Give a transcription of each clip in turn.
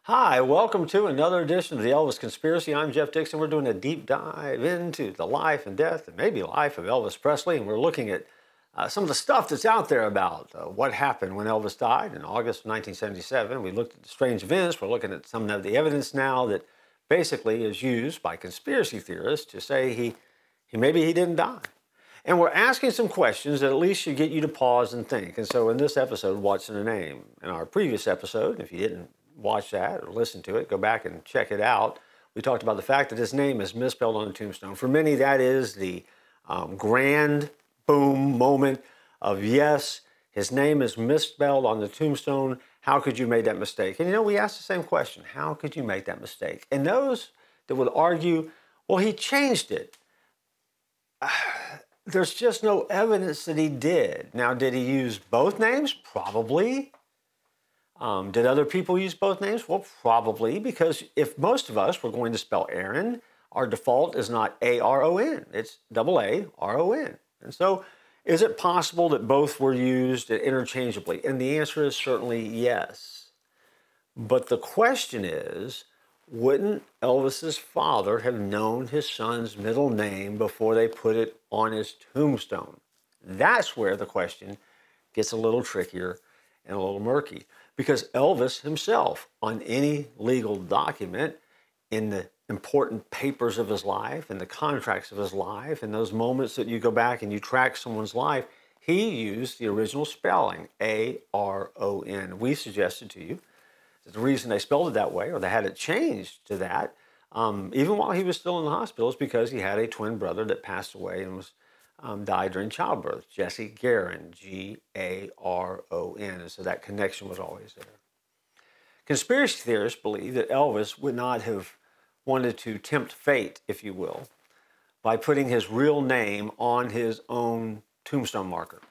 Hi, welcome to another edition of the Elvis Conspiracy. I'm Jeff Dixon. We're doing a deep dive into the life and death and maybe life of Elvis Presley. And we're looking at some of the stuff that's out there about what happened when Elvis died in August of 1977. We looked at the strange events. We're looking at some of the evidence now that basically is used by conspiracy theorists to say he maybe he didn't die. And we're asking some questions that at least should get you to pause and think. And so in this episode, What's in a Name? In our previous episode, if you didn't watch that or listen to it, go back and check it out. We talked about the fact that his name is misspelled on the tombstone. For many, that is the grand boom moment of, yes, his name is misspelled on the tombstone. How could you make that mistake? And we asked the same question. How could you make that mistake? And those that would argue, well, he changed it. There's just no evidence that he did. Now, did he use both names? Probably. Did other people use both names? Well, probably, because if most of us were going to spell Aaron, our default is not A-R-O-N. It's A-A-R-O-N. And so is it possible that both were used interchangeably? And the answer is certainly yes. But the question is, wouldn't Elvis's father have known his son's middle name before they put it on his tombstone? That's where the question gets a little trickier and a little murky. Because Elvis himself, on any legal document, in the important papers of his life, in the contracts of his life, in those moments that you go back and you track someone's life, he used the original spelling, A-R-O-N. We suggested to you that the reason they spelled it that way, or they had it changed to that, even while he was still in the hospital, is because he had a twin brother that passed away and was died during childbirth, Jesse Garon, G-A-R-O-N. And so that connection was always there. Conspiracy theorists believe that Elvis would not have wanted to tempt fate, if you will, by putting his real name on his own tombstone marker.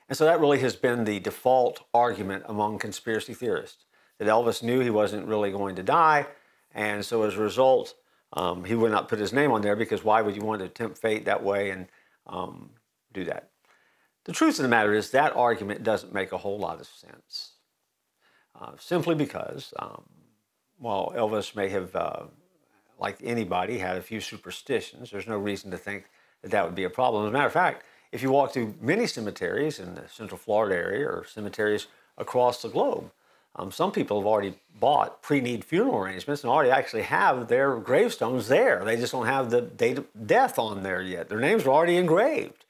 And so that really has been the default argument among conspiracy theorists, that Elvis knew he wasn't really going to die, and so as a result, he would not put his name on there, because why would you want to tempt fate that way and do that? The truth of the matter is that argument doesn't make a whole lot of sense. Simply because, while Elvis may have, like anybody, had a few superstitions, there's no reason to think that that would be a problem. As a matter of fact, if you walk through many cemeteries in the Central Florida area or cemeteries across the globe, some people have already bought pre-need funeral arrangements and already actually have their gravestones there. They just don't have the date of death on there yet. Their names are already engraved.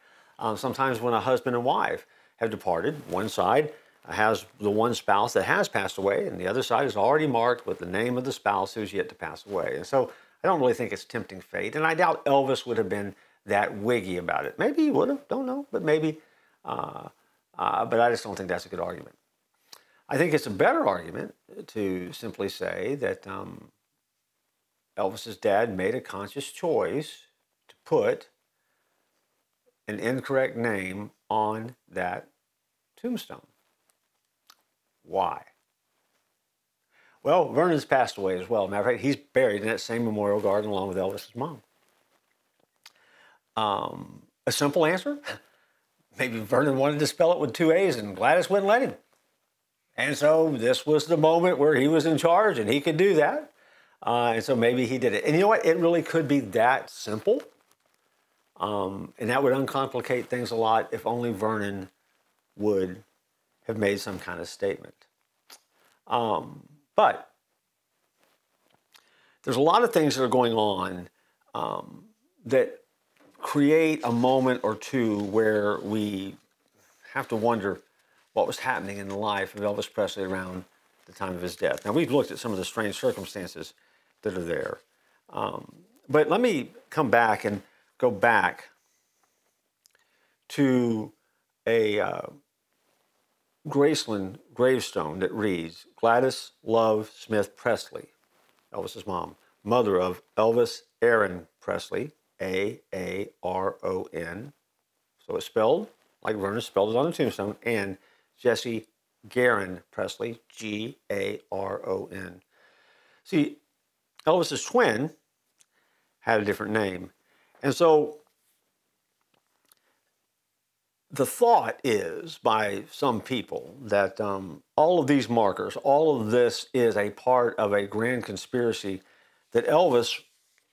Sometimes when a husband and wife have departed, one side has the one spouse that has passed away, and the other side is already marked with the name of the spouse who's yet to pass away. And so I don't really think it's tempting fate, and I doubt Elvis would have been that wiggy about it. Maybe he would have, don't know, but maybe. But I just don't think that's a good argument. I think it's a better argument to simply say that Elvis's dad made a conscious choice to put an incorrect name on that tombstone. Why? Well, Vernon's passed away as well. Matter of fact, he's buried in that same memorial garden along with Elvis's mom. A simple answer? Maybe Vernon wanted to spell it with two A's and Gladys wouldn't let him. And so this was the moment where he was in charge and he could do that. And so maybe he did it. And you know what? It really could be that simple. And that would uncomplicate things a lot if only Vernon would have made some kind of statement. But there's a lot of things that are going on that create a moment or two where we have to wonder what was happening in the life of Elvis Presley around the time of his death. Now, we've looked at some of the strange circumstances that are there. But let me come back and go back to a Graceland gravestone that reads, Gladys Love Smith Presley, Elvis's mom, mother of Elvis Aaron Presley, A-A-R-O-N. So it's spelled like Vernon spelled it on the tombstone, and Jesse Garon Presley, G-A-R-O-N. See, Elvis's twin had a different name. And so The thought is by some people that all of these markers, all of this is a part of a grand conspiracy that Elvis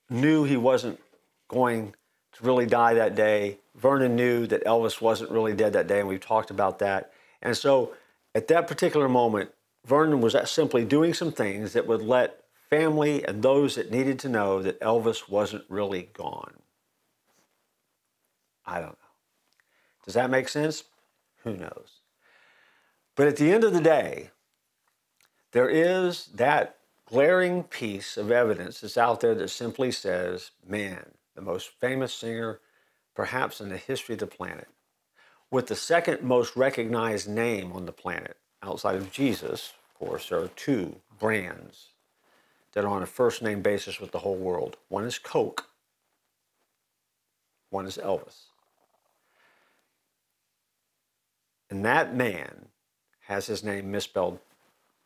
knew he wasn't going to really die that day. Vernon knew that Elvis wasn't really dead that day, and we've talked about that. And so at that particular moment, Vernon was simply doing some things that would let family and those that needed to know that Elvis wasn't really gone. I don't know. Does that make sense? Who knows? But at the end of the day, there is that glaring piece of evidence that's out there that simply says, man, the most famous singer perhaps in the history of the planet, with the second most recognized name on the planet, outside of Jesus, of course, there are two brands that are on a first name basis with the whole world. One is Coke, one is Elvis. And that man has his name misspelled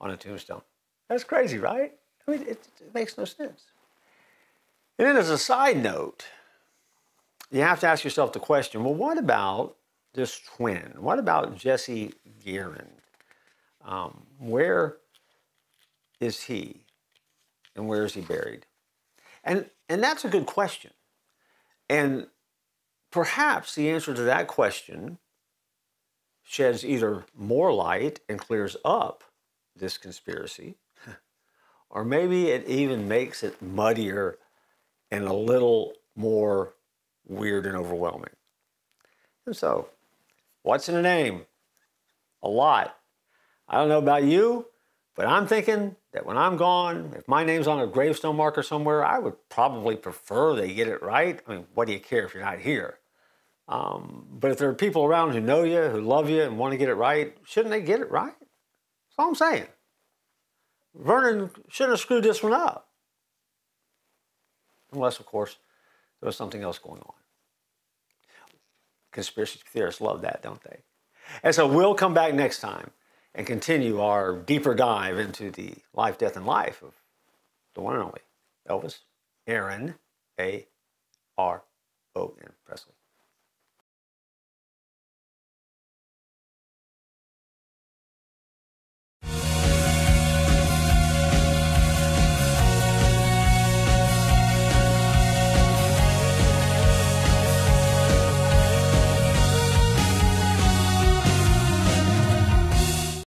on a tombstone. That's crazy, right? I mean, it makes no sense. And then as a side note, you have to ask yourself the question, well, what about this twin? What about Jesse Guerin? Where is he? And where is he buried? And that's a good question. And perhaps the answer to that question sheds either more light and clears up this conspiracy, or maybe it even makes it muddier and a little more weird and overwhelming. And so, what's in a name? A lot. I don't know about you, but I'm thinking that when I'm gone, if my name's on a gravestone marker somewhere, I would probably prefer they get it right. I mean, what do you care if you're not here? But if there are people around who know you, who love you, and want to get it right, shouldn't they get it right? That's all I'm saying. Vernon shouldn't have screwed this one up. Unless, of course, there was something else going on. Conspiracy theorists love that, don't they? And so we'll come back next time and continue our deeper dive into the life, death, and life of the one and only Elvis Aaron, A-R-O-N Presley.